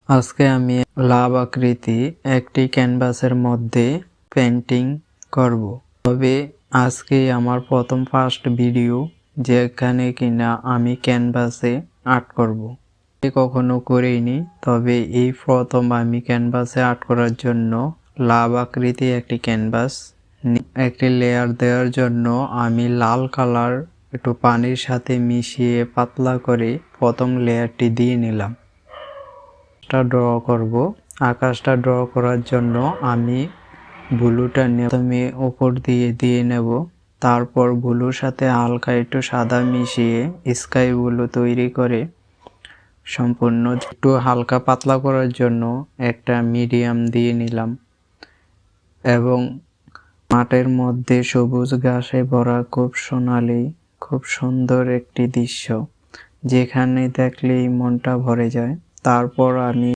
আজকে আমি লাভ আকৃতি একটি ক্যানভাসের মধ্যে পেন্টিং করব। তবে আজকে আমার প্রথম ফার্স্ট ভিডিও যেখানে কিনা আমি ক্যানভাসে আর্ট করব। কখনো করিনি, তবে এই প্রথম আমি ক্যানভাসে আর্ট করার জন্য লাভ আকৃতি একটি ক্যানভাস একটি লেয়ার দেওয়ার জন্য আমি লাল কালার একটু পানির সাথে মিশিয়ে পাতলা করে প্রথম লেয়ারটি দিয়ে নিলাম। ড্র করব। আকাশটা ড্র করার জন্য আমি ব্লুটা প্রথমে উপর দিয়ে নেব। তারপর ব্লুর সাথে হালকা একটু সাদা মিশিয়ে স্কাই ব্লু তৈরি করে সম্পূর্ণ একটু হালকা পাতলা করার জন্য একটা মিডিয়াম দিয়ে নিলাম। এবং মাঠের মধ্যে সবুজ ঘাসে ভরা খুব সোনালি, খুব সুন্দর একটি দৃশ্য, যেখানে দেখলেই মনটা ভরে যায়। তারপর আমি